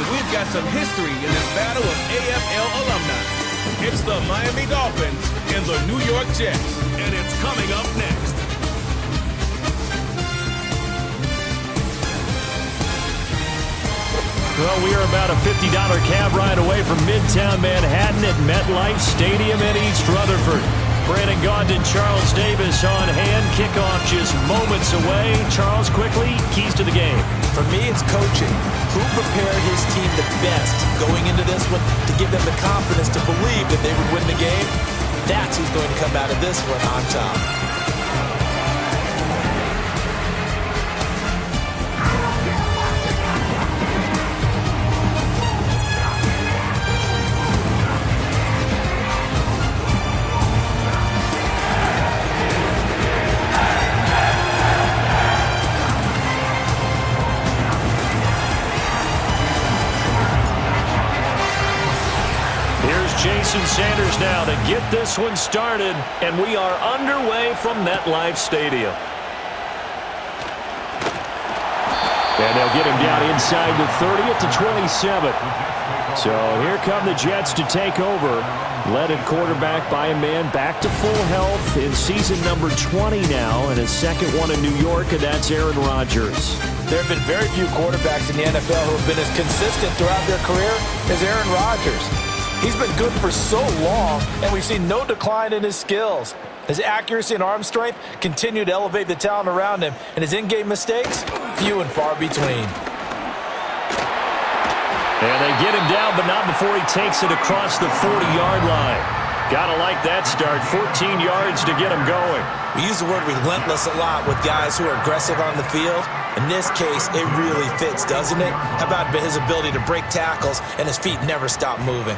And we've got some history in this battle of AFL alumni. It's the Miami Dolphins and the New York Jets. And it's coming up next. Well, we are about a $50 cab ride away from Midtown Manhattan at MetLife Stadium in East Rutherford. Brandon Gaudin, Charles Davis on hand. Kickoff just moments away. Charles, quickly, keys to the game. For me, it's coaching. Who prepared his team the best going into this one to give them the confidence to believe that they would win the game? That's who's going to come out of this one on top. Jason Sanders now to get this one started, and we are underway from MetLife Stadium. And they'll get him down inside the 30 at the 27. So here come the Jets to take over. Led at quarterback by a man back to full health in season number 20 now, and his second one in New York, and that's Aaron Rodgers. There have been very few quarterbacks in the NFL who have been as consistent throughout their career as Aaron Rodgers. He's been good for so long, and we've seen no decline in his skills. His accuracy and arm strength continue to elevate the talent around him, and his in-game mistakes, few and far between. And they get him down, but not before he takes it across the 40-yard line. Gotta like that start, 14 yards to get him going. We use the word relentless a lot with guys who are aggressive on the field. In this case, it really fits, doesn't it? How about his ability to break tackles and his feet never stop moving?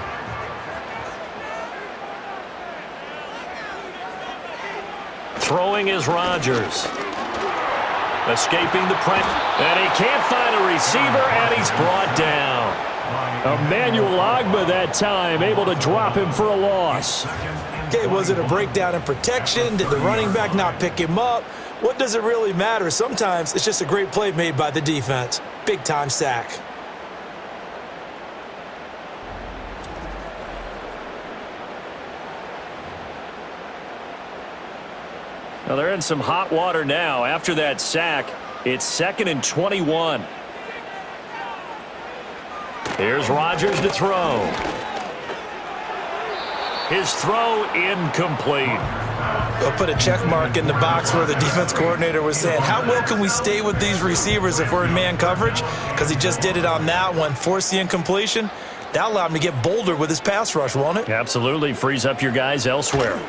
Throwing is Rodgers. Escaping the pressure. And he can't find a receiver, and he's brought down. Emmanuel Ogbah that time, able to drop him for a loss. Okay, was it a breakdown in protection? Did the running back not pick him up? What does it really matter? Sometimes it's just a great play made by the defense. Big-time sack. Now they're in some hot water now. After that sack, it's 2nd and 21. Here's Rodgers to throw. His throw incomplete. They'll put a check mark in the box where the defense coordinator was saying, how well can we stay with these receivers if we're in man coverage? Because he just did it on that one, forced the incompletion. That allowed him to get bolder with his pass rush, won't it? Absolutely. Frees up your guys elsewhere.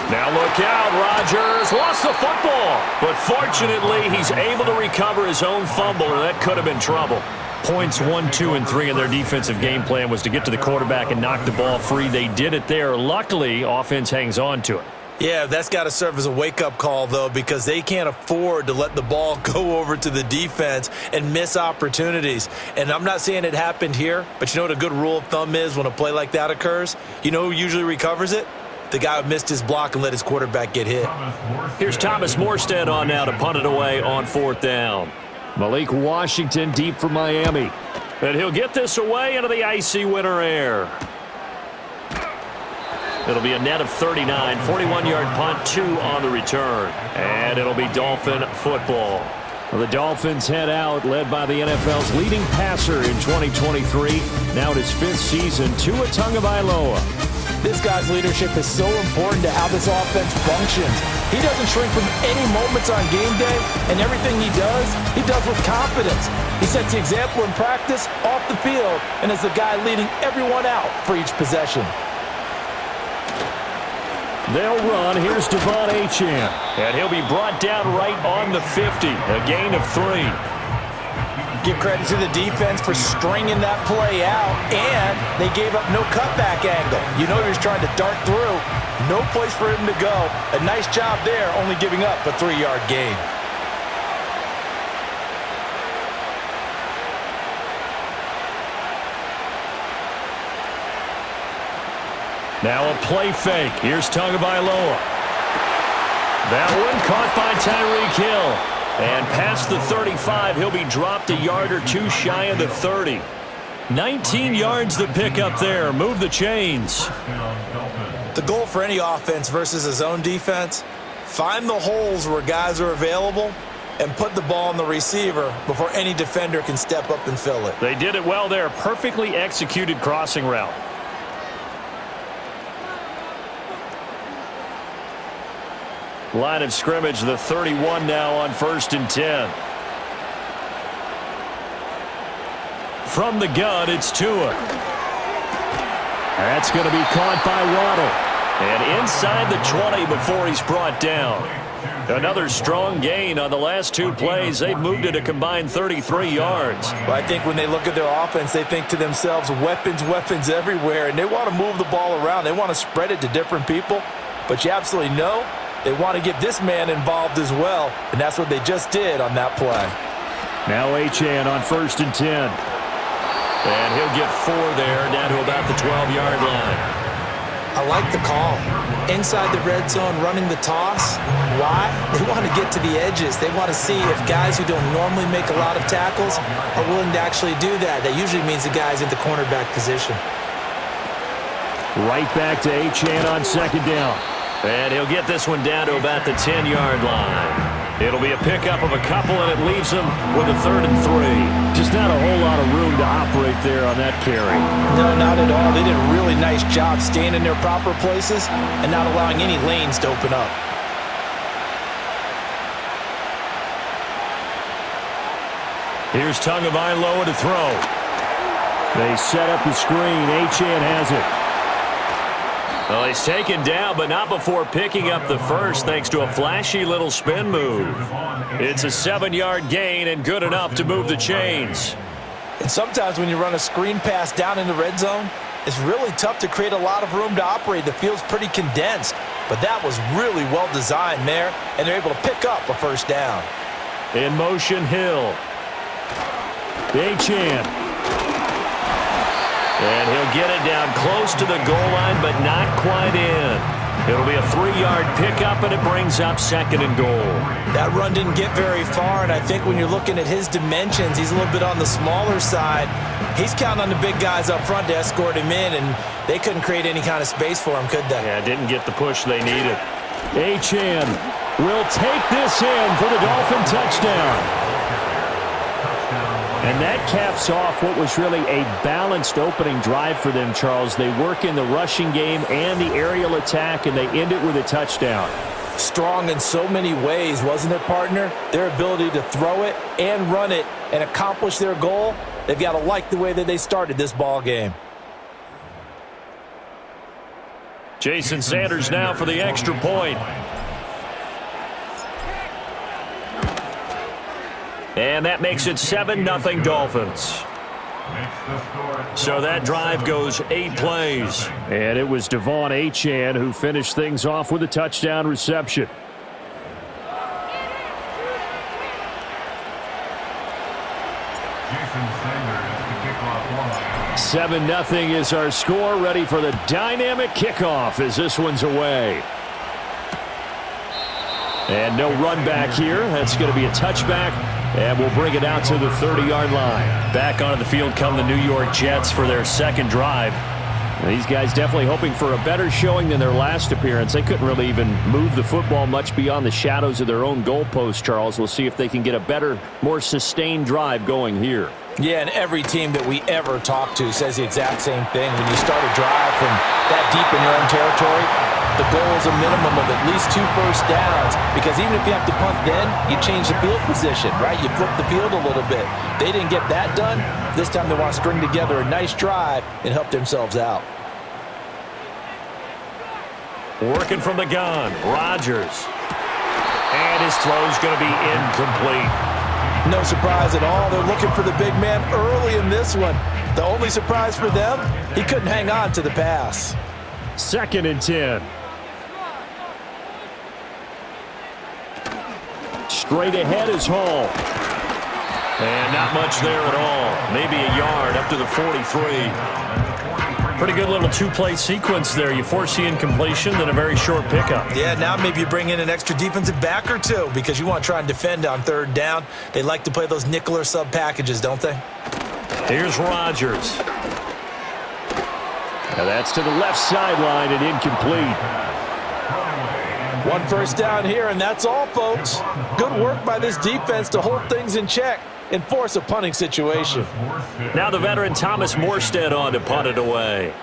Now look out, Rodgers lost the football, but fortunately he's able to recover his own fumble, or that could have been trouble. Points 1, 2, and 3 in their defensive game plan was to get to the quarterback and knock the ball free. They did it there. Luckily, offense hangs on to it. Yeah, that's got to serve as a wake-up call, though, because they can't afford to let the ball go over to the defense and miss opportunities. And I'm not saying it happened here, but you know what a good rule of thumb is when a play like that occurs? You know who usually recovers it? The guy who missed his block and let his quarterback get hit. Here's Thomas Morstead on now to punt it away on 4th down. Malik Washington deep for Miami. And he'll get this away into the icy winter air. It'll be a net of 39, 41-yard punt, 2 on the return. And it'll be Dolphin football. Well, the Dolphins head out, led by the NFL's leading passer in 2023. Now in his 5th season, Tua Tagovailoa. This guy's leadership is so important to how this offense functions. He doesn't shrink from any moments on game day, and everything he does with confidence. He sets the example in practice, off the field, and is the guy leading everyone out for each possession. They'll run. Here's Devon Achane. And he'll be brought down right on the 50. A gain of 3. Give credit to the defense for stringing that play out, and they gave up no cutback angle. You know he was trying to dart through. No place for him to go. A nice job there, only giving up a 3-yard gain. Now a play fake. Here's Tagovailoa. That one caught by Tyreek Hill. And past the 35, he'll be dropped a yard or two shy of the 30. 19 yards to pick up there. Move the chains. The goal for any offense versus a zone defense, find the holes where guys are available and put the ball on the receiver before any defender can step up and fill it. They did it well there. Perfectly executed crossing route. Line of scrimmage, the 31 now on 1st and 10. From the gun, it's Tua. That's going to be caught by Waddle. And inside the 20 before he's brought down. Another strong gain on the last two plays. They've moved it a combined 33 yards. Well, I think when they look at their offense, they think to themselves, weapons, weapons everywhere, and they want to move the ball around. They want to spread it to different people, but you absolutely know they want to get this man involved as well, and that's what they just did on that play. Now Achane on 1st and 10. And he'll get 4 there, down to about the 12-yard line. I like the call. Inside the red zone, running the toss. Why? They want to get to the edges. They want to see if guys who don't normally make a lot of tackles are willing to actually do that. That usually means the guy's in the cornerback position. Right back to Achane on 2nd down. And he'll get this one down to about the 10-yard line. It'll be a pickup of a couple, and it leaves him with a 3rd and 3. Just not a whole lot of room to operate there on that carry. No, not at all. They did a really nice job staying in their proper places and not allowing any lanes to open up. Here's Tagovailoa to throw. They set up the screen. Achane has it. Well, he's taken down, but not before picking up the first thanks to a flashy little spin move. It's a 7-yard gain and good enough to move the chains. And sometimes when you run a screen pass down in the red zone, it's really tough to create a lot of room to operate. The field's pretty condensed, but that was really well designed there, and they're able to pick up a first down. In motion, Hill. Achane. And he'll get it down close to the goal line, but not quite in. It'll be a 3-yard pickup, and it brings up 2nd and goal. That run didn't get very far, and I think when you're looking at his dimensions, he's a little bit on the smaller side. He's counting on the big guys up front to escort him in, and they couldn't create any kind of space for him, could they? Yeah, didn't get the push they needed. Achane will take this in for the Dolphin touchdown. And that caps off what was really a balanced opening drive for them, Charles. They work in the rushing game and the aerial attack, and they end it with a touchdown. Strong in so many ways, wasn't it, partner? Their ability to throw it and run it and accomplish their goal, they've got to like the way that they started this ball game. Jason Sanders now for the extra point. And that makes it 7-0 Dolphins. So that drive goes 8 plays. And it was Devon Achane who finished things off with a touchdown reception. Jason Sanders, the kickoff line. 7-0 is our score. Ready for the dynamic kickoff as this one's away. And no run back here. That's going to be a touchback. And we'll bring it out to the 30-yard line. Back onto the field come the New York Jets for their second drive. And these guys definitely hoping for a better showing than their last appearance. They couldn't really even move the football much beyond the shadows of their own goalpost, Charles. We'll see if they can get a better, more sustained drive going here. Yeah, and every team that we ever talk to says the exact same thing. When you start a drive from that deep in your own territory, the goal is a minimum of at least 2 first downs, because even if you have to punt then, you change the field position, right? You flip the field a little bit. They didn't get that done. This time they want to string together a nice drive and help themselves out. Working from the gun, Rodgers. And his throw's going to be incomplete. No surprise at all. They're looking for the big man early in this one. The only surprise for them, he couldn't hang on to the pass. 2nd and 10. Straight ahead is Hall. And not much there at all. Maybe a yard up to the 43. Pretty good little two-play sequence there. You force the incompletion, then a very short pickup. Yeah, now maybe you bring in an extra defensive back or two because you want to try and defend on third down. They like to play those nickel or sub packages, don't they? Here's Rodgers. Now that's to the left sideline and incomplete. One first down here, and that's all, folks. Good work by this defense to hold things in check and force a punting situation. Now the veteran Thomas Morstead on to punt it away.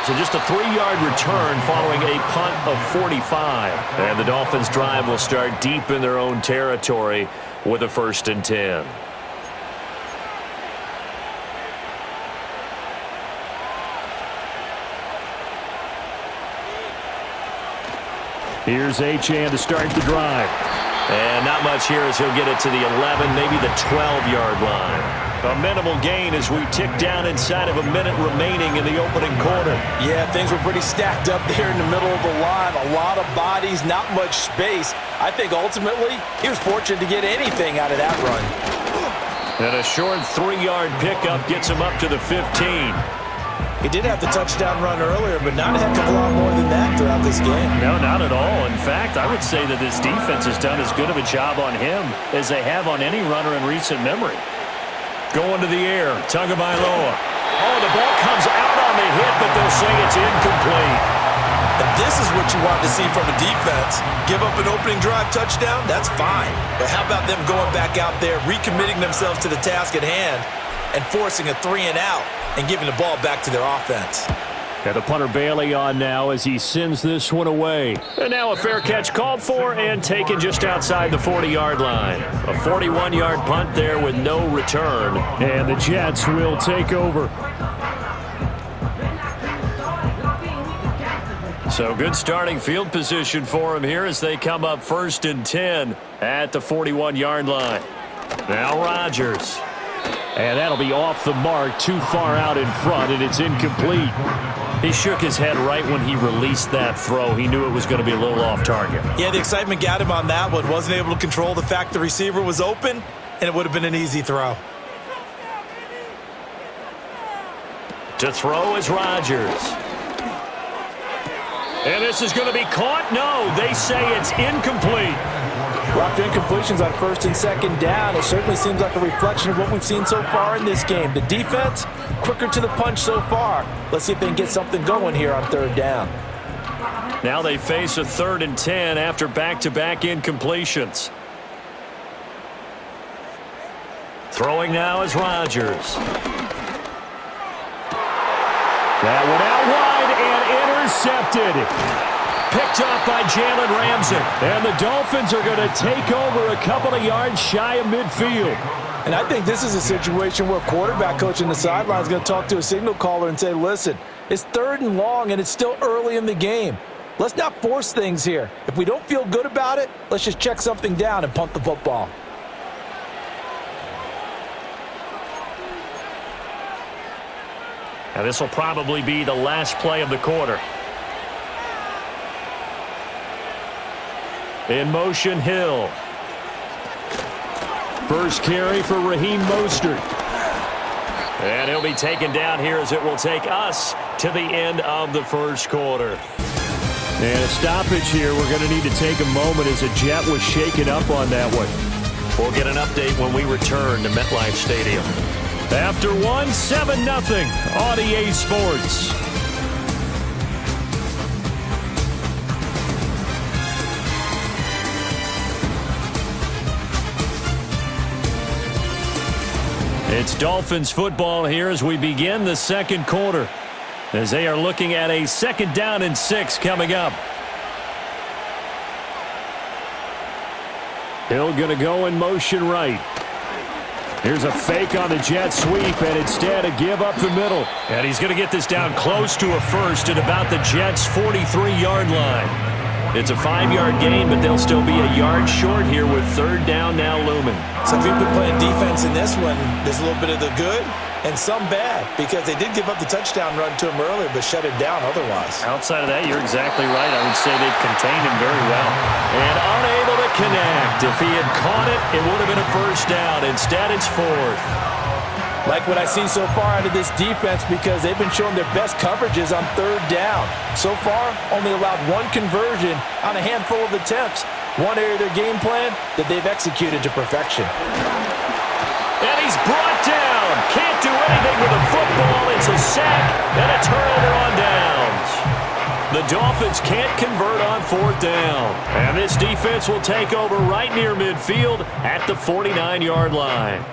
So just a 3-yard return following a punt of 45. And the Dolphins' drive will start deep in their own territory with a 1st and 10. Here's Achane to start the drive. And not much here as he'll get it to the 11, maybe the 12-yard line. A minimal gain as we tick down inside of a minute remaining in the opening quarter. Yeah, things were pretty stacked up there in the middle of the line. A lot of bodies, not much space. I think ultimately he was fortunate to get anything out of that run. And a short 3-yard pickup gets him up to the 15. He did have the touchdown run earlier, but not a heck of a lot more than that throughout this game. No, not at all. In fact, I would say that this defense has done as good of a job on him as they have on any runner in recent memory. Going to the air, Tagovailoa. Oh, the ball comes out on the hit, but they'll say it's incomplete. And this is what you want to see from a defense. Give up an opening drive touchdown, that's fine. But how about them going back out there, recommitting themselves to the task at hand, and forcing a 3-and-out and giving the ball back to their offense. Got the punter Bailey on now as he sends this one away. And now a fair catch called for and taken just outside the 40-yard line. A 41-yard punt there with no return. And the Jets will take over. So good starting field position for him here as they come up 1st and 10 at the 41-yard line. Now Rodgers. And that'll be off the mark, too far out in front, and it's incomplete. He shook his head right when he released that throw. He knew it was going to be a little off target. Yeah, the excitement got him on that one. Wasn't able to control the fact the receiver was open, and it would have been an easy throw. To throw is Rodgers. And this is going to be caught? No, they say it's incomplete. Rough incompletions on 1st and 2nd down. It certainly seems like a reflection of what we've seen so far in this game. The defense, quicker to the punch so far. Let's see if they can get something going here on 3rd down. Now they face a 3rd and 10 after back-to-back incompletions. Throwing now is Rodgers. That one out wide and intercepted. Picked up by Jalen Ramsey. And the Dolphins are going to take over a couple of yards shy of midfield. And I think this is a situation where quarterback coach in the sideline is going to talk to a signal caller and say, listen, it's 3rd and long and it's still early in the game. Let's not force things here. If we don't feel good about it, let's just check something down and punt the football. Now this will probably be the last play of the quarter. In motion, Hill. First carry for Raheem Mostert. And he'll be taken down here as it will take us to the end of the 1st quarter. And a stoppage here. We're going to need to take a moment as a Jet was shaken up on that one. We'll get an update when we return to MetLife Stadium. After 7-0 on EA Sports. It's Dolphins football here as we begin the 2nd quarter, as they are looking at a 2nd down and 6 coming up. Hill going to go in motion right. Here's a fake on the jet sweep, and instead a give up the middle. And he's going to get this down close to a first at about the Jets' 43-yard line. It's a 5-yard gain, but they'll still be a yard short here with 3rd down now looming. So if you've been playing defense in this one, there's a little bit of the good and some bad, because they did give up the touchdown run to him earlier, but shut it down otherwise. Outside of that, you're exactly right. I would say they've contained him very well. And unable to connect. If he had caught it, it would have been a first down. Instead, it's fourth. Like what I see so far out of this defense, because they've been showing their best coverages on third down. So far, only allowed one conversion on a handful of attempts. One area of their game plan that they've executed to perfection. And he's brought down. Can't do anything with the football. It's a sack and a turnover on downs. The Dolphins can't convert on fourth down. And this defense will take over right near midfield at the 49-yard line.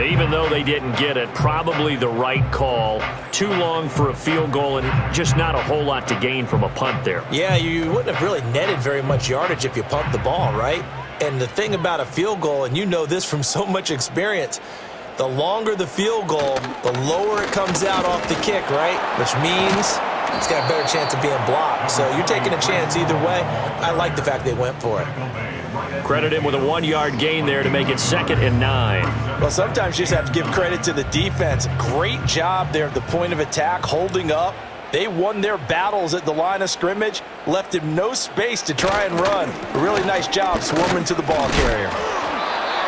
Even though they didn't get it, probably the right call. Too long for a field goal and just not a whole lot to gain from a punt there. Yeah, you wouldn't have really netted very much yardage if you pumped the ball, right? And the thing about a field goal, and you know this from so much experience, the longer the field goal, the lower it comes out off the kick, right? Which means it's got a better chance of being blocked. So you're taking a chance either way. I like the fact they went for it. Credit him with a 1-yard gain there to make it 2nd and 9. Well, sometimes you just have to give credit to the defense. Great job there at the point of attack, holding up. They won their battles at the line of scrimmage, left him no space to try and run. A really nice job swarming to the ball carrier.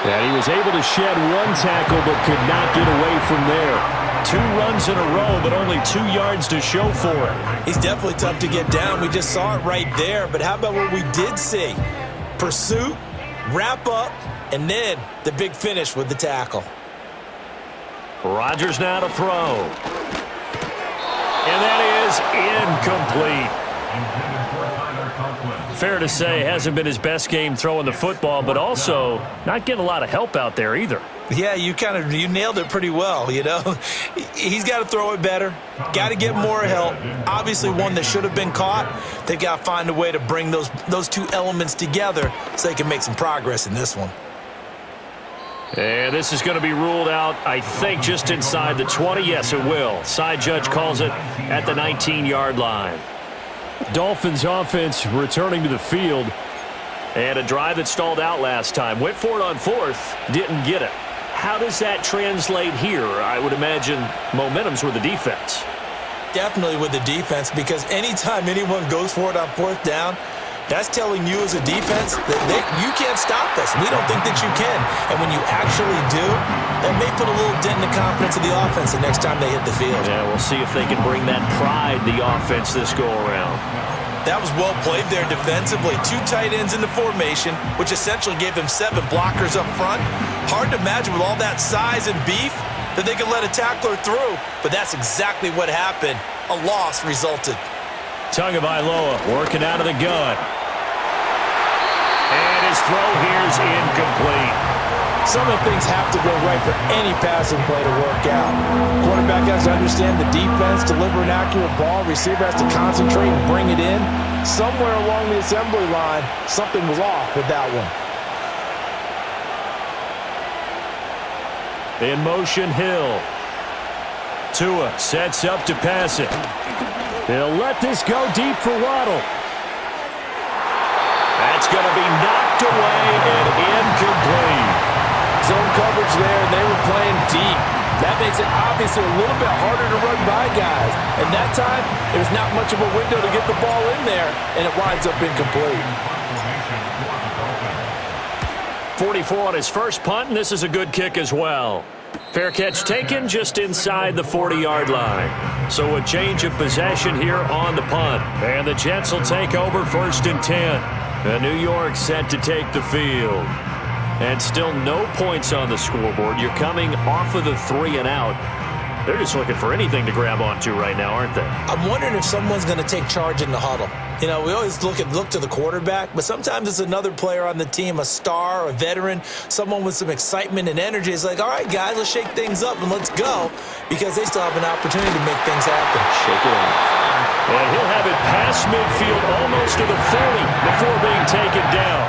And he was able to shed one tackle but could not get away from there. 2 runs in a row, but only 2 yards to show for it. He's definitely tough to get down. We just saw it right there. But how about what we did see? Pursuit, wrap up, and then the big finish with the tackle. Rodgers now to throw. And that is incomplete. Fair to say, hasn't been his best game throwing the football, but also not getting a lot of help out there either. Yeah, you nailed it pretty well, you know. He's got to throw it better. Got to get more help. Obviously one that should have been caught. They've got to find a way to bring those two elements together so they can make some progress in this one. And this is going to be ruled out, I think, just inside the 20. Yes, it will. Side judge calls it at the 19-yard line. Dolphins offense returning to the field. And a drive that stalled out last time. Went for it on fourth. Didn't get it. How does that translate here? I would imagine momentum's with the defense. Definitely with the defense, because anytime anyone goes for it on fourth down, that's telling you as a defense that you can't stop us. We don't think that you can. And when you actually do, that may put a little dent in the confidence of the offense the next time they hit the field. Yeah, we'll see if they can bring that pride to the offense this go-around. That was well played there defensively. 2 tight ends in the formation, which essentially gave them 7 blockers up front. Hard to imagine with all that size and beef that they could let a tackler through. But that's exactly what happened. A loss resulted. Tagovailoa working out of the gun. And his throw here's incomplete. Some of the things have to go right for any passing play to work out. Quarterback has to understand the defense, deliver an accurate ball. Receiver has to concentrate and bring it in. Somewhere along the assembly line, something was off with that one. In motion, Hill. Tua sets up to pass it. He'll let this go deep for Waddle. That's going to be knocked away and incomplete. Zone coverage there, and they were playing deep. That makes it obviously a little bit harder to run by guys. And that time, there's not much of a window to get the ball in there, and it winds up incomplete. 44 on his first punt, and this is a good kick as well. Fair catch taken just inside the 40-yard line. So a change of possession here on the punt. And the Jets will take over 1st and 10. And New York set to take the field. And still no points on the scoreboard. You're coming off of the 3 and out. They're just looking for anything to grab onto right now, aren't they? I'm wondering if someone's going to take charge in the huddle. You know, we always look to the quarterback, but sometimes it's another player on the team, a star, a veteran, someone with some excitement and energy. It's like, all right, guys, let's shake things up and let's go, because they still have an opportunity to make things happen. Shake it off. And he'll have it past midfield almost to the 40 before being taken down.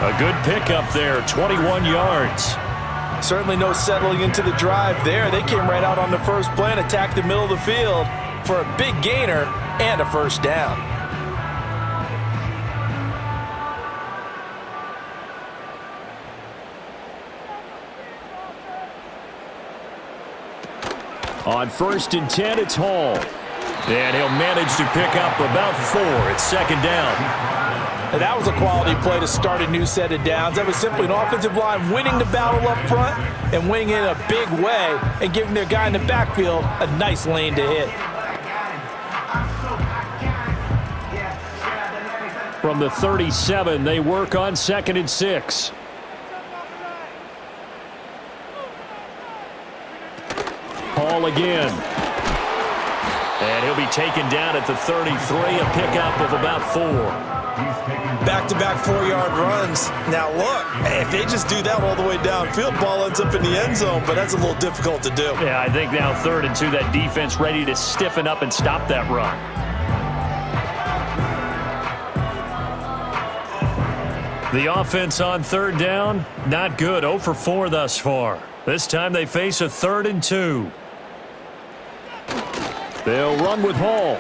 A good pickup there, 21 yards. Certainly no settling into the drive there. They came right out on the first play and attacked the middle of the field for a big gainer and a first down. On 1st and 10, it's Hall. And he'll manage to pick up about 4. It's 2nd down. And that was a quality play to start a new set of downs. That was simply an offensive line winning the battle up front and winning in a big way and giving their guy in the backfield a nice lane to hit. From the 37, they work on 2nd and 6. Hall again. And he'll be taken down at the 33, a pickup of about 4. Back-to-back 4-yard runs. Now, look, if they just do that all the way downfield, ball ends up in the end zone, but that's a little difficult to do. Yeah, I think now 3rd and 2, that defense ready to stiffen up and stop that run. The offense on 3rd down, not good. 0 for 4 thus far. This time they face a 3rd and 2. They'll run with Hall.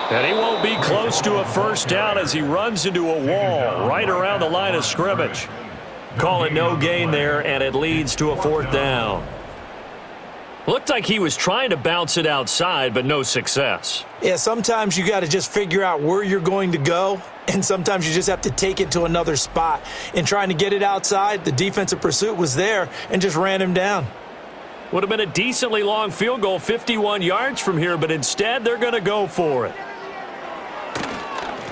And he won't be close to a 1st down as he runs into a wall right around the line of scrimmage. Call it no gain there, and it leads to a 4th down. Looked like he was trying to bounce it outside, but no success. Yeah, sometimes you got to just figure out where you're going to go, and sometimes you just have to take it to another spot. In trying to get it outside, the defensive pursuit was there and just ran him down. Would have been a decently long field goal, 51 yards from here, but instead they're going to go for it.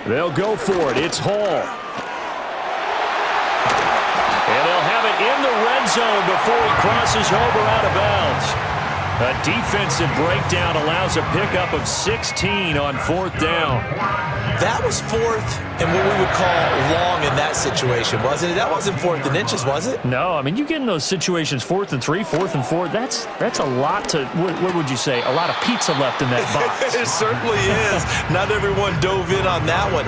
They'll go for it. It's Hall. And they'll have it in the red zone before he crosses over out of bounds. A defensive breakdown allows a pickup of 16 on 4th down. That was 4th and what we would call long in that situation, wasn't it? That wasn't 4th and inches, was it? No, I mean, you get in those situations 4th and 3, 4th and 4. That's a lot to, what would you say, a lot of pizza left in that box. It certainly is. Not everyone dove in on that one.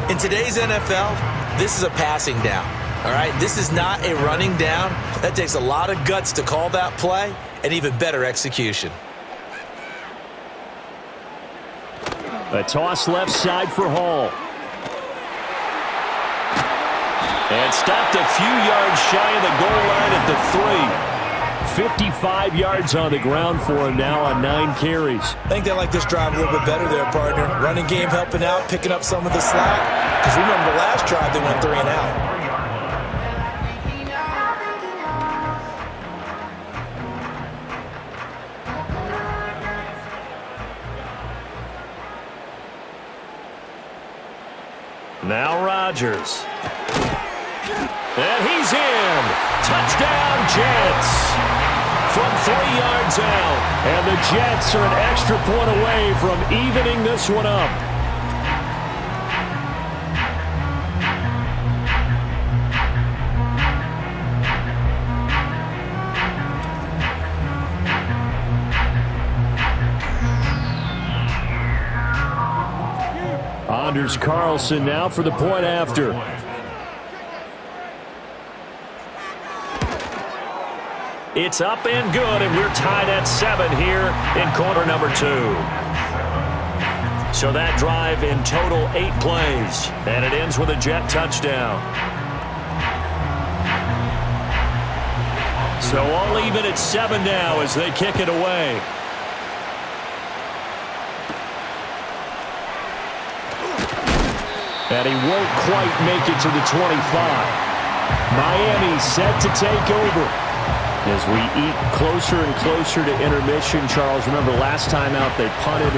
In today's NFL, this is a passing down. All right, this is not a running down. That takes a lot of guts to call that play and even better execution. A toss left side for Hall. And stopped a few yards shy of the goal line at the 3. 55 yards on the ground for him now on 9 carries. I think they like this drive a little bit better there, partner. Running game helping out, picking up some of the slack. Because remember the last drive, they went 3 and out. Now Rodgers. And he's in. Touchdown, Jets. From 3 yards out. And the Jets are an extra point away from evening this one up. Anders Carlson now for the point after. It's up and good, and we're tied at 7 here in quarter number 2. So that drive in total 8 plays, and it ends with a Jet touchdown. So all even at 7 now as they kick it away. And he won't quite make it to the 25. Miami set to take over. As we eat closer and closer to intermission, Charles, remember last time out they punted.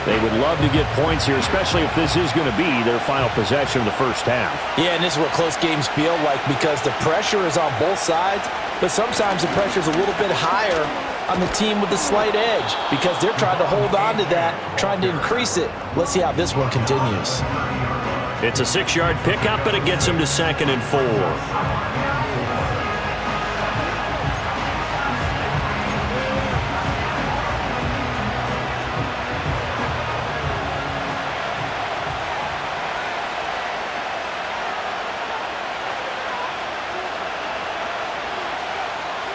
They would love to get points here, especially if this is going to be their final possession of the first half. Yeah, and this is what close games feel like because the pressure is on both sides, but sometimes the pressure is a little bit higher on the team with the slight edge because they're trying to hold on to that, trying to increase it. Let's see how this one continues. It's a 6-yard pickup, but it gets him to 2nd and 4.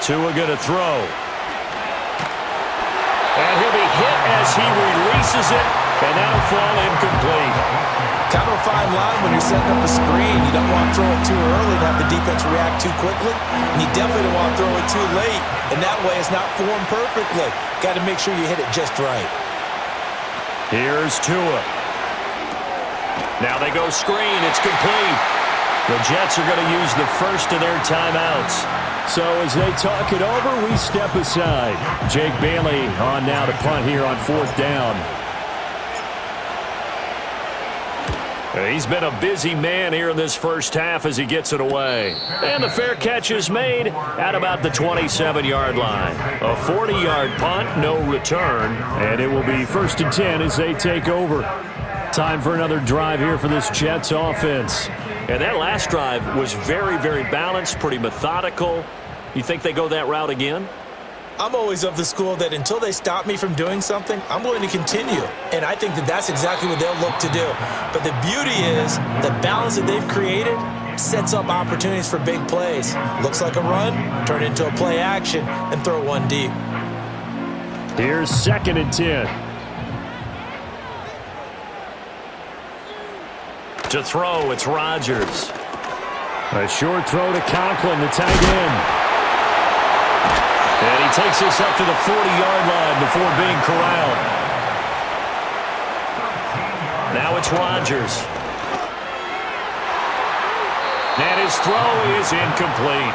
Tua going to throw. And he'll be hit as he releases it, and that'll fall incomplete. Kind of a fine line when you're setting up a screen. You don't want to throw it too early and have the defense react too quickly. And you definitely don't want to throw it too late. And that way it's not formed perfectly. Got to make sure you hit it just right. Here's Tua. Now they go screen. It's complete. The Jets are going to use the first of their timeouts. So as they talk it over, we step aside. Jake Bailey on now to punt here on 4th down. He's been a busy man here in this first half as he gets it away. And the fair catch is made at about the 27-yard line. A 40-yard punt, no return. And it will be 1st and 10 as they take over. Time for another drive here for this Jets offense. And that last drive was very, very balanced, pretty methodical. You think they go that route again? I'm always of the school that until they stop me from doing something, I'm going to continue. And I think that that's exactly what they'll look to do. But the beauty is the balance that they've created sets up opportunities for big plays. Looks like a run, turn it into a play action, and throw one deep. Here's 2nd and 10. To throw, it's Rodgers. A short throw to Conklin, the tight end. And he takes this up to the 40-yard line before being corralled. Now it's Rodgers. And his throw is incomplete.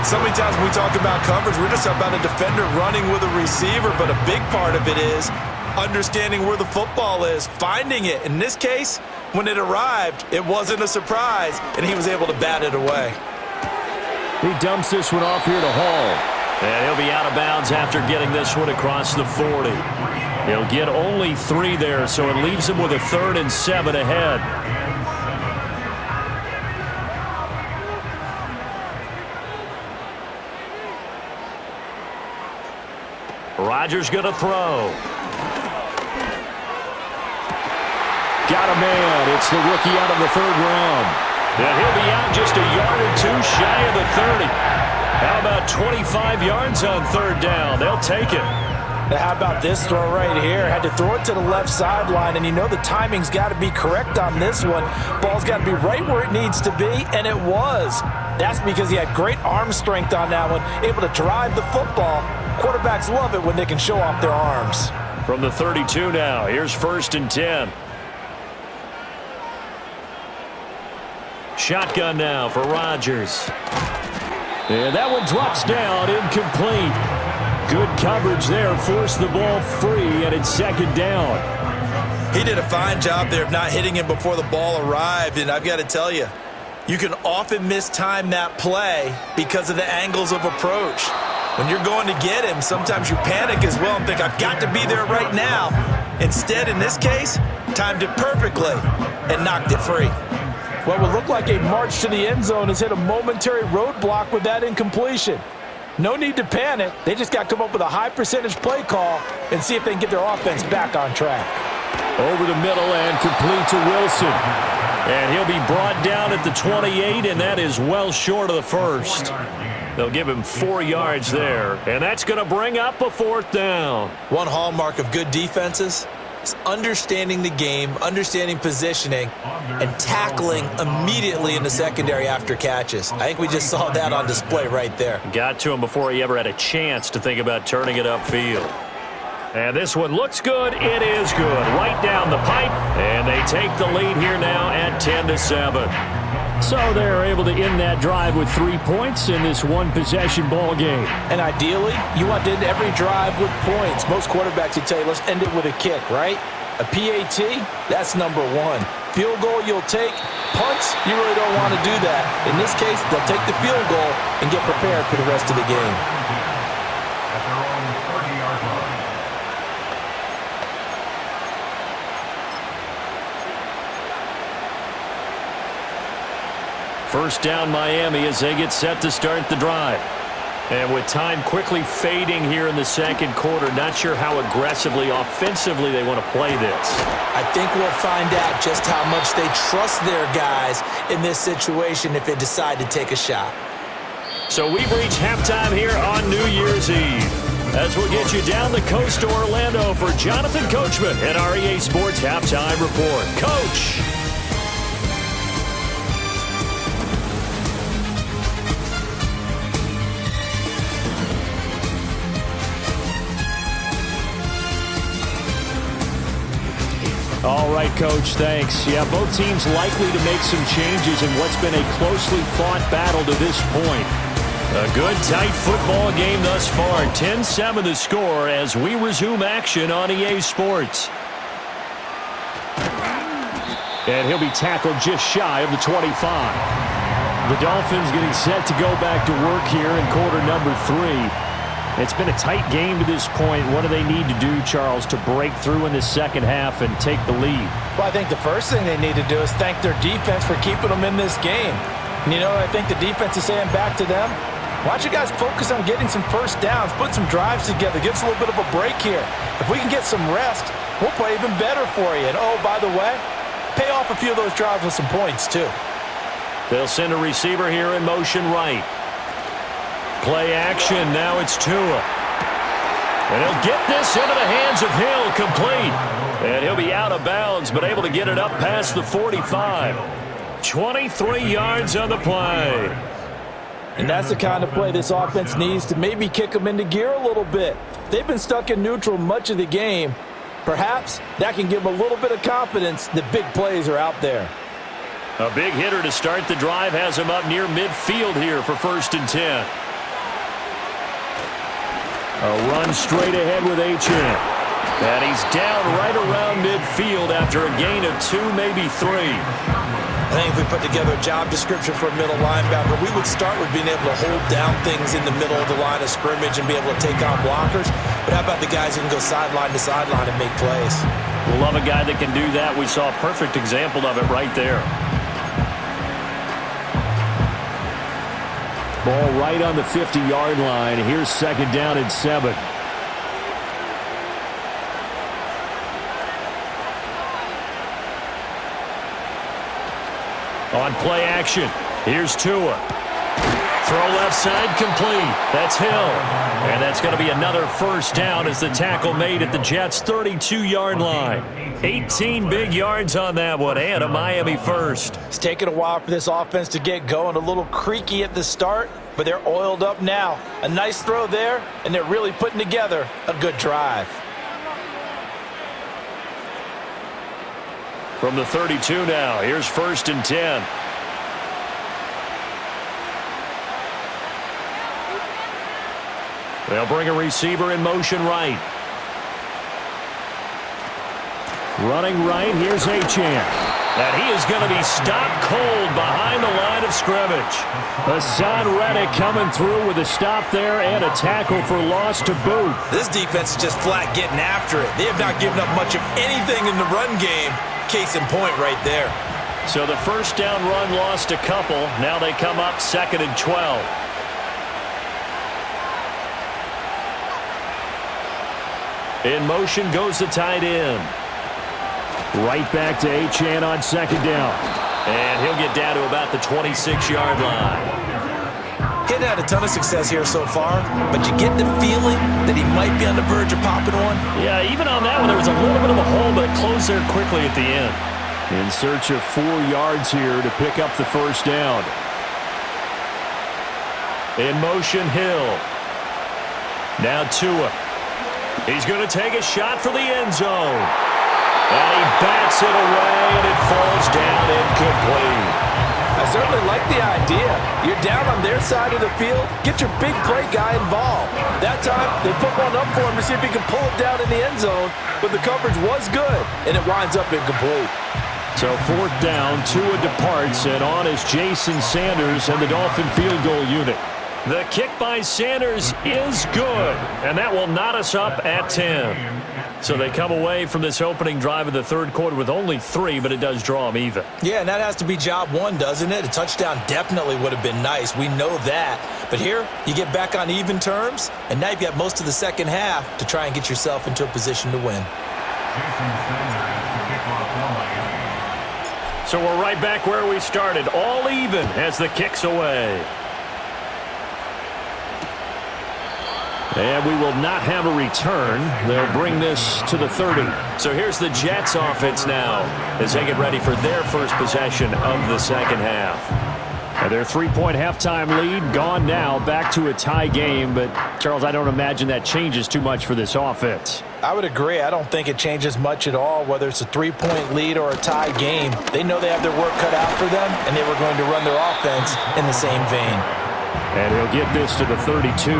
So many times when we talk about coverage, we're just about a defender running with a receiver, but a big part of it is understanding where the football is, finding it. In this case, when it arrived, it wasn't a surprise, and he was able to bat it away. He dumps this one off here to Hall. And he'll be out of bounds after getting this one across the 40. He'll get only 3 there, so it leaves him with a 3rd and 7 ahead. Rodgers going to throw. Got a man. It's the rookie out of the 3rd round. And he'll be out just a yard or 2 shy of the 30. How about 25 yards on 3rd down? They'll take it. Now how about this throw right here? Had to throw it to the left sideline, and you know the timing's got to be correct on this one. Ball's got to be right where it needs to be, and it was. That's because he had great arm strength on that one, able to drive the football. Quarterbacks love it when they can show off their arms. From the 32 now, here's 1st and 10. Shotgun now for Rodgers. And that one drops down, incomplete. Good coverage there, forced the ball free, and it's 2nd down. He did a fine job there of not hitting him before the ball arrived, and I've got to tell you, you can often mistime that play because of the angles of approach. When you're going to get him, sometimes you panic as well and think, I've got to be there right now. Instead, in this case, timed it perfectly and knocked it free. What would look like a march to the end zone has hit a momentary roadblock with that incompletion. No need to panic. They just got to come up with a high percentage play call and see if they can get their offense back on track. Over the middle and complete to Wilson. And he'll be brought down at the 28, and that is well short of the 1st. They'll give him 4 yards there, and that's going to bring up a 4th down. One hallmark of good defenses is understanding the game, understanding positioning, and tackling immediately in the secondary after catches. I think we just saw that on display right there. Got to him before he ever had a chance to think about turning it upfield. And this one looks good. It is good. Right down the pipe, and they take the lead here now at 10-7. So they're able to end that drive with 3 points in this one-possession ball game. And ideally, you want to end every drive with points. Most quarterbacks would tell you, let's end it with a kick, right? A PAT, that's number 1. Field goal you'll take. Punts, you really don't want to do that. In this case, they'll take the field goal and get prepared for the rest of the game. At their own 30-yard line. First down Miami as they get set to start the drive. And with time quickly fading here in the 2nd quarter, not sure how aggressively, offensively they want to play this. I think we'll find out just how much they trust their guys in this situation if they decide to take a shot. So we've reached halftime here on New Year's Eve. As we'll get you down the coast to Orlando for Jonathan Coachman at our EA Sports Halftime Report. Coach! All right, Coach, thanks. Yeah, both teams likely to make some changes in what's been a closely fought battle to this point. A good, tight football game thus far. 10-7 the score as we resume action on EA Sports. And he'll be tackled just shy of the 25. The Dolphins getting set to go back to work here in quarter number 3. It's been a tight game to this point. What do they need to do, Charles, to break through in the second half and take the lead? Well, I think the first thing they need to do is thank their defense for keeping them in this game. And you know what I think the defense is saying back to them? Why don't you guys focus on getting some first downs, put some drives together, give us a little bit of a break here. If we can get some rest, we'll play even better for you. And, oh, by the way, pay off a few of those drives with some points, too. They'll send a receiver here in motion right. Play action. Now it's Tua. And he'll get this into the hands of Hill, complete. And he'll be out of bounds, but able to get it up past the 45. 23 yards on the play. And that's the kind of play this offense needs to maybe kick them into gear a little bit. They've been stuck in neutral much of the game. Perhaps that can give them a little bit of confidence that big plays are out there. A big hitter to start the drive has him up near midfield here for 1st and 10. A run straight ahead with Achane. And he's down right around midfield after a gain of 2, maybe 3. I think if we put together a job description for a middle linebacker, we would start with being able to hold down things in the middle of the line of scrimmage and be able to take on blockers. But how about the guys who can go sideline to sideline and make plays? We'll love a guy that can do that. We saw a perfect example of it right there. Ball right on the 50-yard line. Here's 2nd down and 7. On play action, here's Tua. Throw left side complete. That's Hill. And that's going to be another 1st down as the tackle made at the Jets' 32-yard line. 18 big yards on that one, and a Miami first. It's taken a while for this offense to get going. A little creaky at the start, but they're oiled up now. A nice throw there, and they're really putting together a good drive. From the 32 now, here's 1st and 10. They'll bring a receiver in motion right. Running right, here's Achane. And he is going to be stopped cold behind the line of scrimmage. Hassan Reddick coming through with a stop there and a tackle for loss to boot. This defense is just flat getting after it. They have not given up much of anything in the run game. Case in point right there. So the 1st down run lost a couple. Now they come up 2nd and 12. In motion goes the tight end. Right back to Achane on 2nd down. And he'll get down to about the 26-yard line. He hadn't had a ton of success here so far, but you get the feeling that he might be on the verge of popping one. Yeah, even on that one, there was a little bit of a hole, but it closed there quickly at the end. In search of 4 yards here to pick up the 1st down. In motion, Hill. Now Tua. He's going to take a shot for the end zone. And he bats it away, and it falls down incomplete. I certainly like the idea. You're down on their side of the field. Get your big play guy involved. That time, they put one up for him to see if he can pull it down in the end zone, but the coverage was good, and it winds up incomplete. So 4th down, Tua departs, and on is Jason Sanders and the Dolphin field goal unit. The kick by Sanders is good, and that will knot us up at 10. So they come away from this opening drive of the 3rd quarter with only 3, but it does draw them even. Yeah, and that has to be job 1, doesn't it? A touchdown definitely would have been nice. We know that. But here, you get back on even terms, and now you've got most of the second half to try and get yourself into a position to win. So we're right back where we started, all even as the kick's away. And we will not have a return. They'll bring this to the 30. So here's the Jets offense now as they get ready for their first possession of the second half. And their 3-point halftime lead gone now, back to a tie game. But, Charles, I don't imagine that changes too much for this offense. I would agree. I don't think it changes much at all, whether it's a 3-point lead or a tie game. They know they have their work cut out for them, and they were going to run their offense in the same vein. And he'll get this to the 32.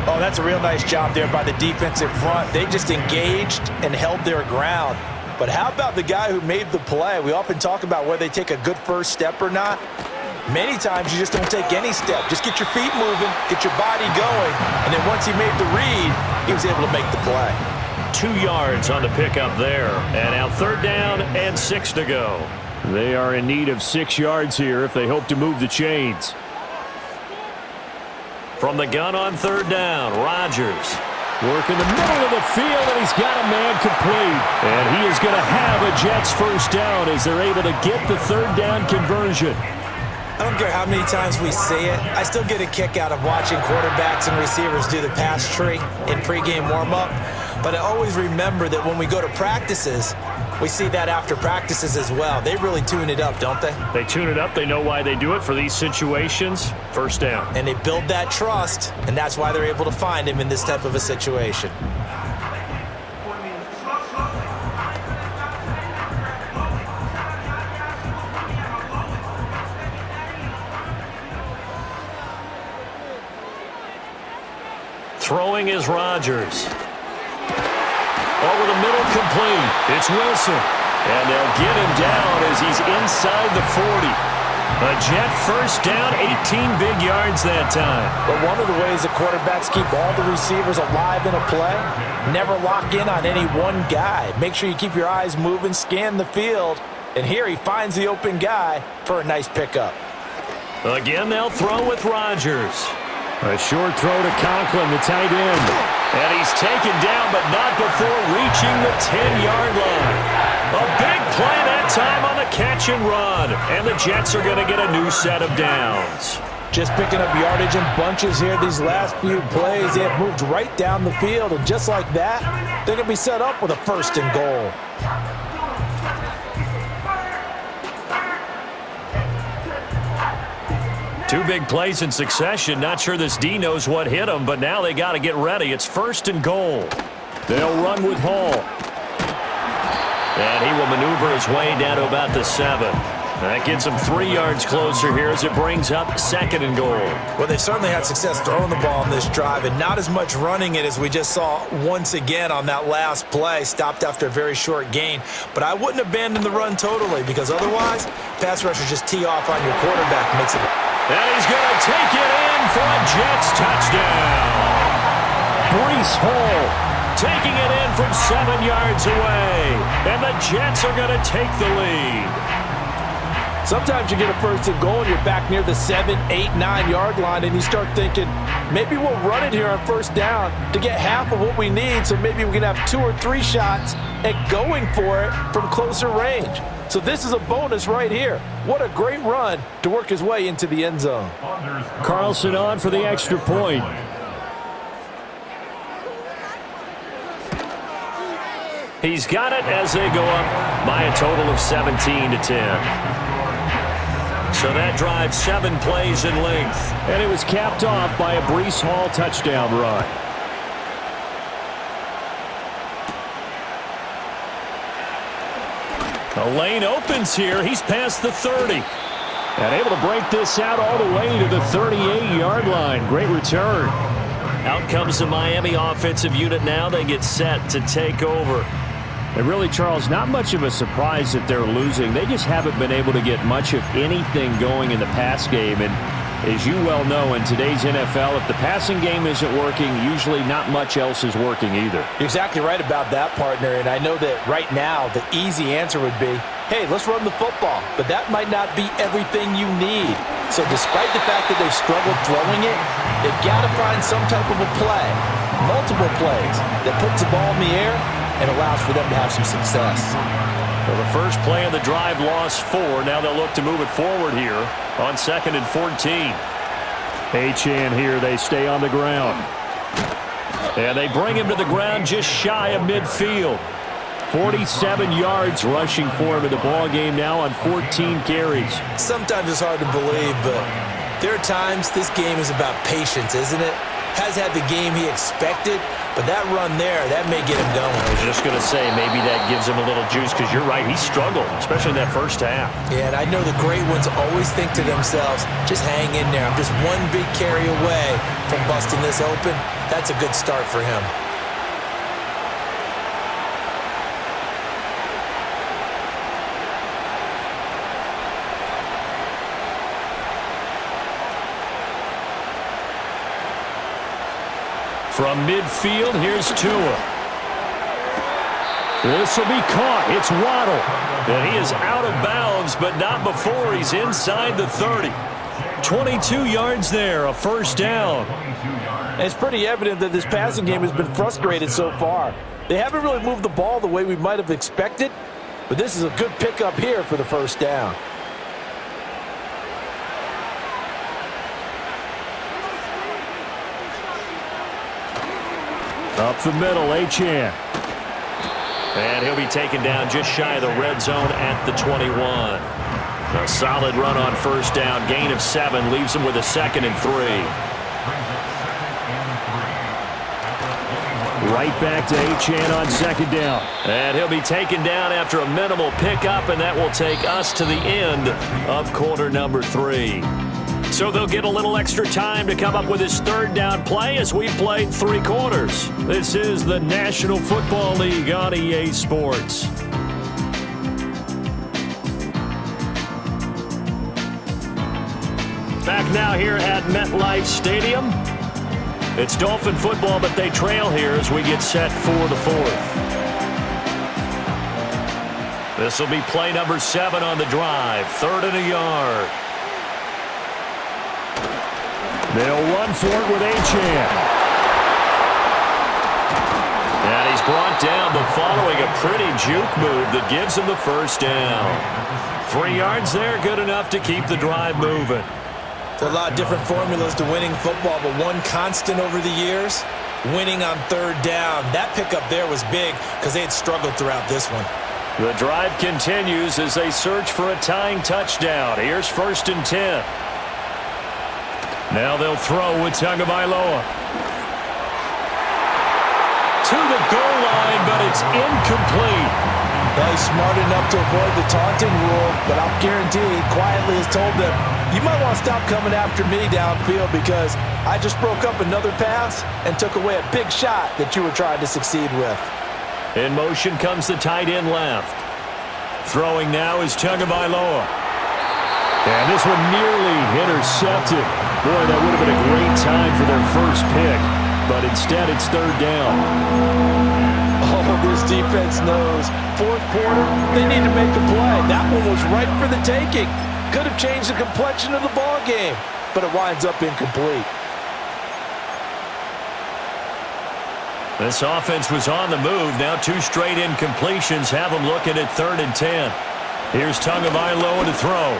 Oh, that's a real nice job there by the defensive front. They just engaged and held their ground. But how about the guy who made the play? We often talk about whether they take a good first step or not. Many times you just don't take any step. Just get your feet moving, get your body going, and then once he made the read, he was able to make the play. 2 yards on the pickup there. And now 3rd down and 6 to go. They are in need of 6 yards here if they hope to move the chains. From the gun on 3rd down, Rodgers. Work in the middle of the field, and he's got a man complete. And he is going to have a Jets first down as they're able to get the 3rd down conversion. I don't care how many times we see it. I still get a kick out of watching quarterbacks and receivers do the pass tree in pregame warm-up. But I always remember that when we go to practices, we see that after practices as well. They really tune it up, don't they? They tune it up. They know why they do it for these situations. First down. And they build that trust, and that's why they're able to find him in this type of a situation. Throwing is Rodgers. Over the middle, complete. It's Wilson. And they'll get him down as he's inside the 40. A Jet first down, 18 big yards that time. But one of the ways the quarterbacks keep all the receivers alive in a play, never lock in on any one guy. Make sure you keep your eyes moving, scan the field. And here he finds the open guy for a nice pickup. Again, they'll throw with Rodgers. A short throw to Conklin, the tight end. And he's taken down, but not before reaching the 10-yard line. A big play that time on the catch and run. And the Jets are going to get a new set of downs. Just picking up yardage in bunches here these last few plays. They have moved right down the field, and just like that, they're going to be set up with a 1st and goal. Two big plays in succession. Not sure this D knows what hit him, but now they got to get ready. It's 1st and goal. They'll run with Hall. And he will maneuver his way down to about the 7. That gets him 3 yards closer here as it brings up 2nd and goal. Well, they certainly had success throwing the ball in this drive, and not as much running it as we just saw once again on that last play. Stopped after a very short gain. But I wouldn't abandon the run totally, because otherwise, pass rushers just tee off on your quarterback. Makes it. And he's going to take it in for a Jets touchdown. Breece Hall taking it in from 7 yards away. And the Jets are going to take the lead. Sometimes you get a 1st and goal and you're back near the 7, 8, 9-yard line, and you start thinking, maybe we'll run it here on 1st down to get half of what we need, so maybe we can have 2 or 3 shots at going for it from closer range. So this is a bonus right here. What a great run to work his way into the end zone. Carlson on for the extra point. He's got it as they go up by a total of 17 to 10. So that drives 7 plays in length. And it was capped off by a Breece Hall touchdown run. The lane opens here. He's past the 30. And able to break this out all the way to the 38-yard line. Great return. Out comes the Miami offensive unit now. They get set to take over. And really, Charles, not much of a surprise that they're losing. They just haven't been able to get much of anything going in the pass game. And as you well know, in today's NFL, if the passing game isn't working, usually not much else is working either. You're exactly right about that, partner. And I know that right now the easy answer would be, hey, let's run the football. But that might not be everything you need. So despite the fact that they've struggled throwing it, they've got to find some type of a play, multiple plays, that puts the ball in the air and allows for them to have some success. Well, the first play of the drive lost 4. Now they'll look to move it forward here on 2nd and 14. Achane here. They stay on the ground. And they bring him to the ground just shy of midfield. 47 yards rushing for him in the ball game now on 14 carries. Sometimes it's hard to believe, but there are times this game is about patience, isn't it? has had the game he expected, but that run there, that may get him going. I was just going to say, maybe that gives him a little juice because you're right, he struggled, especially in that first half. Yeah, and I know the great ones always think to themselves, just hang in there. I'm just one big carry away from busting this open. That's a good start for him. From midfield, here's Tua. This will be caught. It's Waddle. And he is out of bounds, but not before he's inside the 30. 22 yards there, a first down. And it's pretty evident that this passing game has been frustrated so far. They haven't really moved the ball the way we might have expected, but this is a good pickup here for the first down. Up the middle, Achane. And he'll be taken down just shy of the red zone at the 21. A solid run on first down. Gain of 7 leaves him with a 2nd and 3. Right back to Achane on 2nd down. And he'll be taken down after a minimal pickup, and that will take us to the end of quarter number 3. So they'll get a little extra time to come up with his 3rd down play as we played 3 quarters. This is the National Football League on EA Sports. Back now here at MetLife Stadium. It's Dolphin football, but they trail here as we get set for the 4th. This will be play number 7 on the drive. 3rd and a yard. They'll run for it with Achane. And he's brought down, but following a pretty juke move that gives him the first down. 3 yards there, good enough to keep the drive moving. There are a lot of different formulas to winning football, but one constant over the years, winning on 3rd down. That pickup there was big because they had struggled throughout this one. The drive continues as they search for a tying touchdown. Here's 1st and 10. Now they'll throw with Tagovailoa. To the goal line, but it's incomplete. Well, he's smart enough to avoid the taunting rule, but I'll guarantee he quietly has told them, you might want to stop coming after me downfield because I just broke up another pass and took away a big shot that you were trying to succeed with. In motion comes the tight end left. Throwing now is Tagovailoa. And this one nearly intercepted. Boy, that would have been a great time for their first pick, but instead it's 3rd down. Oh, this defense knows. 4th quarter, they need to make a play. That one was right for the taking. Could have changed the complexion of the ball game, but it winds up incomplete. This offense was on the move. Now 2 straight incompletions have them looking at 3rd and 10. Here's Tagovailoa to throw.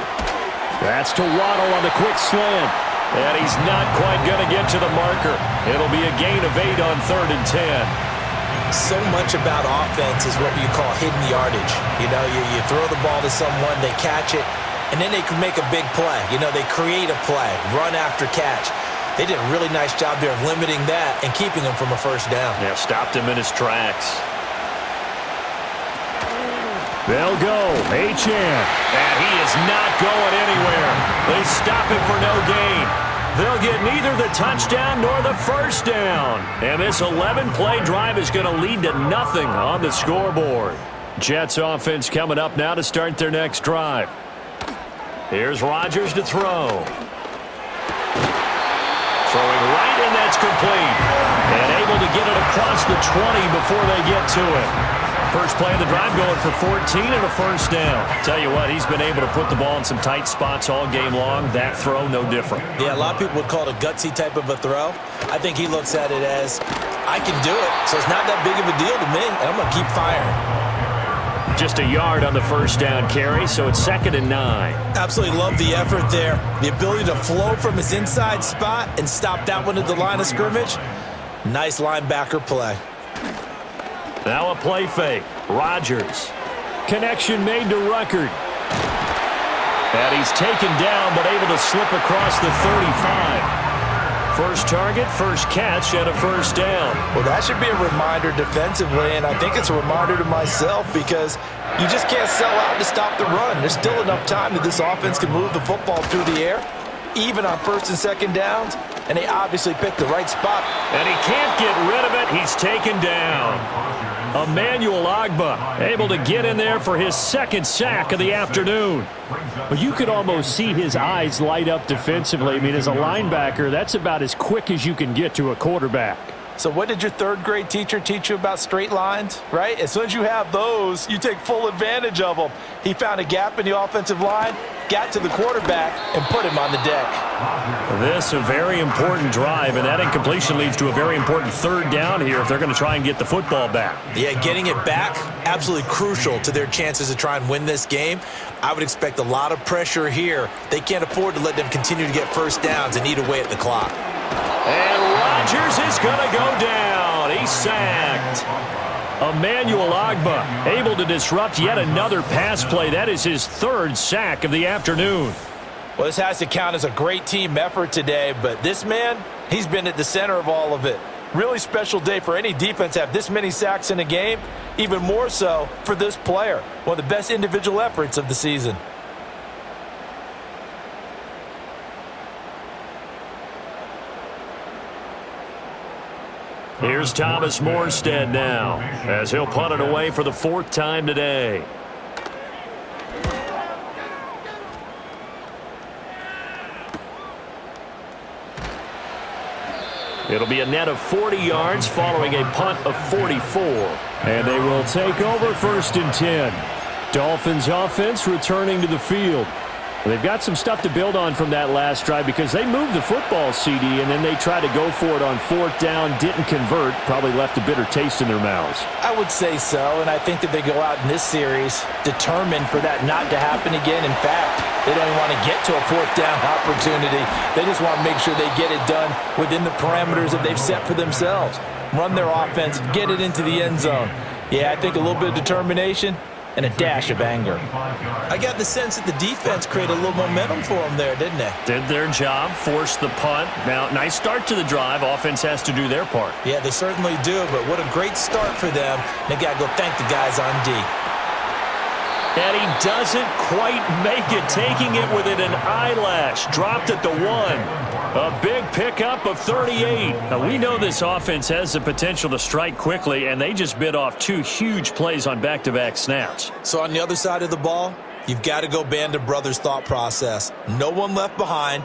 That's to Waddle on the quick slant. And he's not quite going to get to the marker. It'll be a gain of 8 on 3rd and 10. So much about offense is what you call hidden yardage. You know, you throw the ball to someone, they catch it, and then they can make a big play. You know, they create a play, run after catch. They did a really nice job there of limiting that and keeping him from a first down. Yeah, stopped him in his tracks. They'll go. Achane. And he is not going anywhere. They stop him for no gain. They'll get neither the touchdown nor the first down. And this 11-play drive is going to lead to nothing on the scoreboard. Jets offense coming up now to start their next drive. Here's Rodgers to throw. Throwing right, and that's complete. And able to get it across the 20 before they get to it. First play of the drive going for 14 and a first down. Tell you what, he's been able to put the ball in some tight spots all game long. That throw, no different. Yeah, a lot of people would call it a gutsy type of a throw. I think he looks at it as, I can do it, so it's not that big of a deal to me, and I'm going to keep firing. Just a yard on the first down carry, so it's 2nd and 9. Absolutely love the effort there. The ability to flow from his inside spot and stop that one at the line of scrimmage. Nice linebacker play. Now a play fake. Rodgers. Connection made to Ruckert. And he's taken down but able to slip across the 35. First target, first catch, and a first down. Well, that should be a reminder defensively, and I think it's a reminder to myself because you just can't sell out to stop the run. There's still enough time that this offense can move the football through the air, even on first and second downs, and they obviously picked the right spot. And he can't get rid of it. He's taken down. Emmanuel Ogbah able to get in there for his second sack of the afternoon. But you could almost see his eyes light up defensively. I mean, as a linebacker, that's about as quick as you can get to a quarterback. So what did your third-grade teacher teach you about straight lines, right? As soon as you have those, you take full advantage of them. He found a gap in the offensive line, got to the quarterback, and put him on the deck. This a very important drive, and that incompletion leads to a very important third down here if they're going to try and get the football back. Yeah, getting it back, absolutely crucial to their chances to try and win this game. I would expect a lot of pressure here. They can't afford to let them continue to get first downs and eat away at the clock. And Rodgers is going to go down. He's sacked. Emmanuel Ogbah able to disrupt yet another pass play. That is his third sack of the afternoon. Well, this has to count as a great team effort today, but this man, he's been at the center of all of it. Really special day for any defense to have this many sacks in a game, even more so for this player. One of the best individual efforts of the season. Here's Thomas Morstead now, as he'll punt it away for the fourth time today. It'll be a net of 40 yards following a punt of 44. And they will take over first and 10. Dolphins offense returning to the field. They've got some stuff to build on from that last drive because they moved the football, CD, and then they tried to go for it on fourth down, didn't convert, probably left a bitter taste in their mouths. I would say so, and I think that they go out in this series determined for that not to happen again. In fact, they don't even want to get to a fourth down opportunity. They just want to make sure they get it done within the parameters that they've set for themselves. Run their offense, get it into the end zone. Yeah, I think a little bit of determination and a dash of anger. I got the sense that the defense created a little momentum for them there, didn't they? Did their job, forced the punt. Now, nice start to the drive. Offense has to do their part. Yeah, they certainly do, but what a great start for them. They got to go thank the guys on D. And he doesn't quite make it, taking it within an eyelash. Dropped at the 1. A big pickup of 38. Now, we know this offense has the potential to strike quickly, and they just bit off 2 huge plays on back-to-back snaps. So on the other side of the ball, you've got to go Band of Brothers thought process. No one left behind,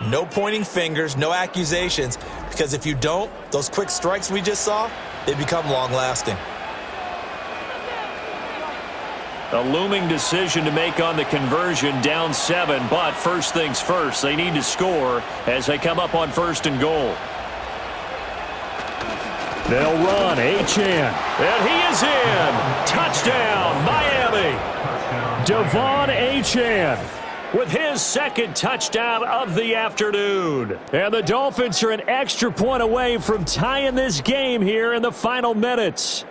no pointing fingers, no accusations, because if you don't, those quick strikes we just saw, they become long-lasting. A looming decision to make on the conversion, down 7, but first things first, they need to score as they come up on first and goal. They'll run, Achane. And he is in. Touchdown, Miami. Devon Achane with his second touchdown of the afternoon. And the Dolphins are an extra point away from tying this game here in the final minutes.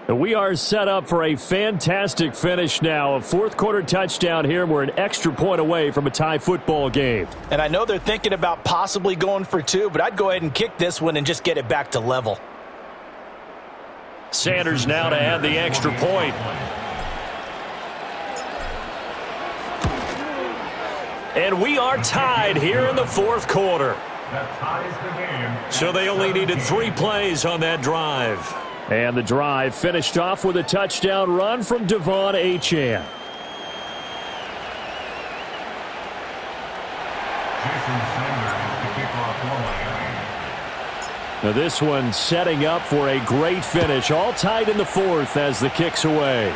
We are set up for a fantastic finish now. A fourth-quarter touchdown here. We're an extra point away from a tie football game. And I know they're thinking about possibly going for 2, but I'd go ahead and kick this one and just get it back to level. Sanders now to add the extra point. And we are tied here in the fourth quarter. So they only needed 3 plays on that drive. And the drive finished off with a touchdown run from Devon Achane. Now this one setting up for a great finish. All tied in the fourth as the kick's away.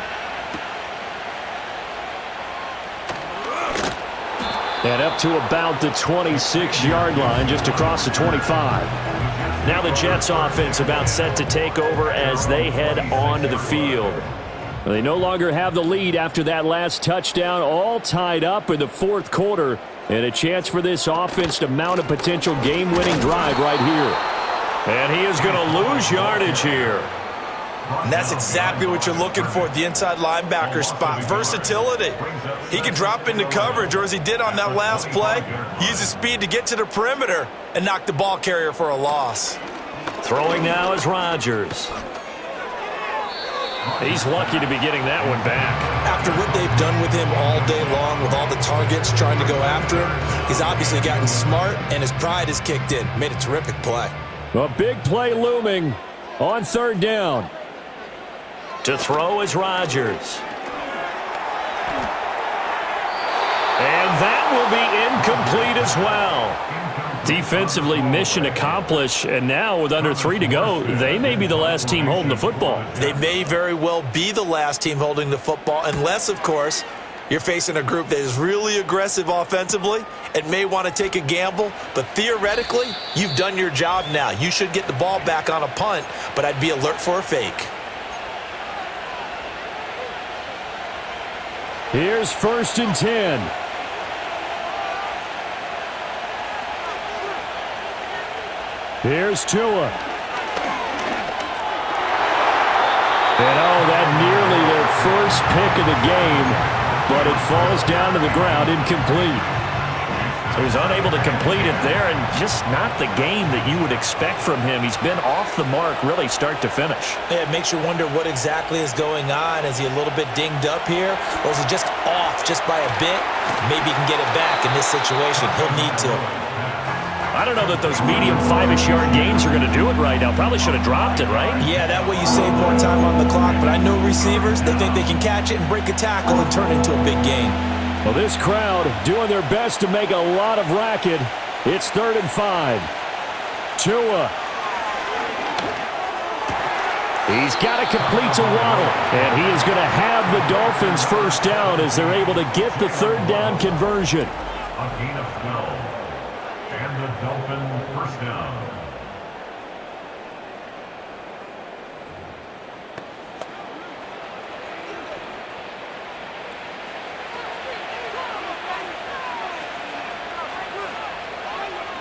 And up to about the 26-yard line, just across the 25. Now the Jets offense about set to take over as they head onto the field. They no longer have the lead after that last touchdown, all tied up in the fourth quarter, and a chance for this offense to mount a potential game-winning drive right here. And he is going to lose yardage here. And that's exactly what you're looking for at the inside linebacker spot. Versatility. He can drop into coverage, or as he did on that last play, use his speed to get to the perimeter and knock the ball carrier for a loss. Throwing now is Rodgers. He's lucky to be getting that one back. After what they've done with him all day long, with all the targets trying to go after him, he's obviously gotten smart, and his pride has kicked in. Made a terrific play. A big play looming on third down. To throw is Rodgers. And that will be incomplete as well. Defensively, mission accomplished, and now with under 3 to go, they may be the last team holding the football. They may very well be the last team holding the football, unless, of course, you're facing a group that is really aggressive offensively and may want to take a gamble. But theoretically, you've done your job now. You should get the ball back on a punt, but I'd be alert for a fake. Here's 1st and 10. Here's Tua. And that nearly their first pick of the game, but it falls down to the ground incomplete. So he's unable to complete it there, and just not the game that you would expect from him. He's been off the mark really start to finish. Yeah, it makes you wonder what exactly is going on. Is he a little bit dinged up here, or is he just off just by a bit? Maybe he can get it back in this situation. He'll need to. I don't know that those medium 5-ish yard gains are going to do it right now. Probably should have dropped it, right? Yeah, that way you save more time on the clock. But I know receivers, they think they can catch it and break a tackle and turn it into a big gain. Well, this crowd doing their best to make a lot of racket. It's 3rd and 5. Tua. He's got to complete to Waddle. And he is going to have the Dolphins first down as they're able to get the 3rd down conversion. A gain of 12. And the Dolphins first down.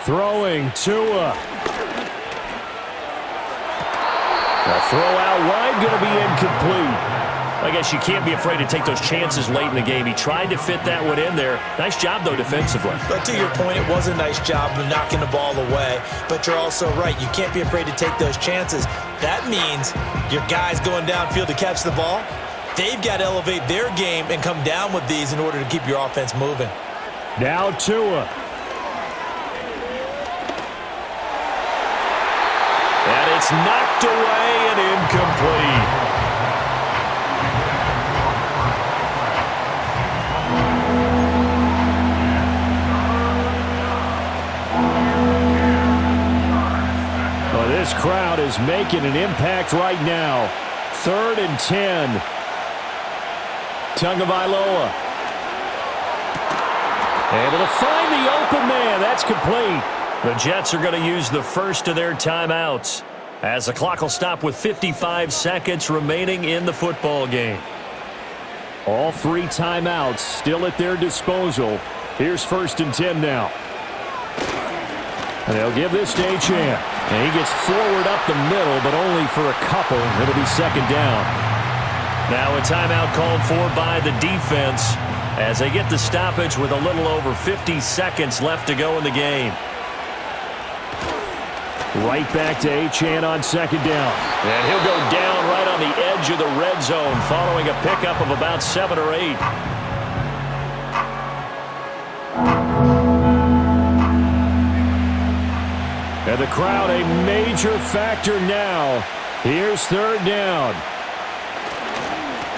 Throwing Tua. The throw out wide going to be incomplete. I guess you can't be afraid to take those chances late in the game. He tried to fit that one in there. Nice job, though, defensively. But to your point, it was a nice job of knocking the ball away. But you're also right. You can't be afraid to take those chances. That means your guys going downfield to catch the ball, they've got to elevate their game and come down with these in order to keep your offense moving. Now Tua. And it's knocked away and incomplete. Well, this crowd is making an impact right now. 3rd and 10. Tagovailoa. Able to find the open man. That's complete. The Jets are going to use the first of their timeouts as the clock will stop with 55 seconds remaining in the football game. All 3 timeouts still at their disposal. Here's 1st and 10 now. And they'll give this to Achane. And he gets forward up the middle, but only for a couple. It'll be 2nd down. Now a timeout called for by the defense as they get the stoppage with a little over 50 seconds left to go in the game. Right back to Achane on 2nd down. And he'll go down right on the edge of the red zone following a pickup of about 7 or 8. And the crowd a major factor now. Here's 3rd down.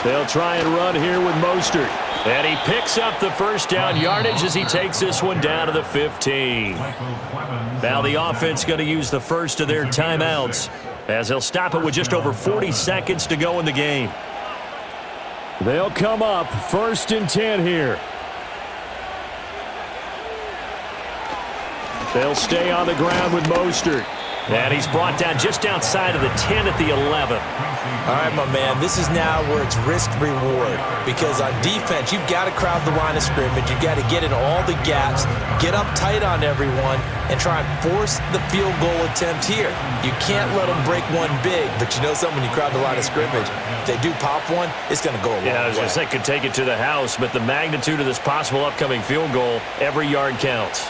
They'll try and run here with Mostert. And he picks up the first down yardage as he takes this one down to the 15. Now the offense going to use the first of their timeouts as they'll stop it with just over 40 seconds to go in the game. They'll come up 1st and 10 here. They'll stay on the ground with Mostert. And he's brought down just outside of the 10 at the 11. All right, my man, this is now where it's risk-reward. Because on defense, you've got to crowd the line of scrimmage. You've got to get in all the gaps, get up tight on everyone, and try and force the field goal attempt here. You can't let them break one big, but you know something, when you crowd the line of scrimmage, if they do pop one, it's going to go a long way. Yeah, I was going to say, could take it to the house, but the magnitude of this possible upcoming field goal, every yard counts.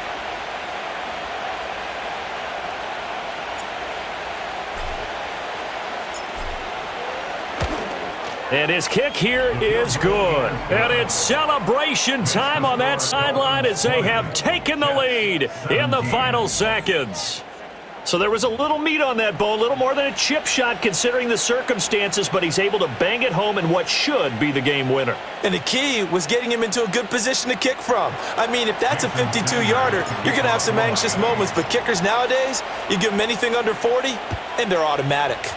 And his kick here is good. And it's celebration time on that sideline as they have taken the lead in the final seconds. So there was a little meat on that bone, a little more than a chip shot considering the circumstances, but he's able to bang it home in what should be the game winner. And the key was getting him into a good position to kick from. I mean, if that's a 52-yarder, you're going to have some anxious moments, but kickers nowadays, you give them anything under 40, and they're automatic.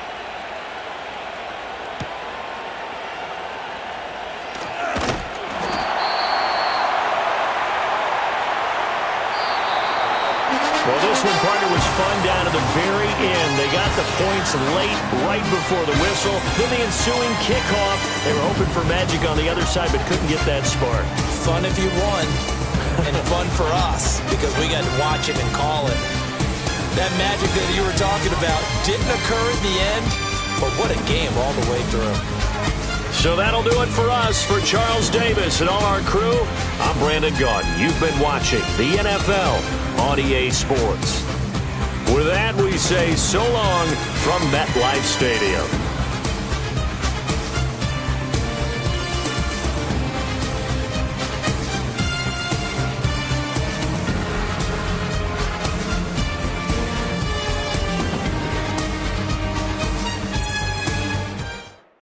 Well, this one, partner, was fun down to the very end. They got the points late, right before the whistle. Then the ensuing kickoff. They were hoping for magic on the other side, but couldn't get that spark. Fun if you won, and fun for us, because we got to watch it and call it. That magic that you were talking about didn't occur at the end, but what a game all the way through. So that'll do it for us. For Charles Davis and all our crew, I'm Brandon Gaudin. You've been watching the NFL on EA Sports. With that, we say so long from MetLife Stadium.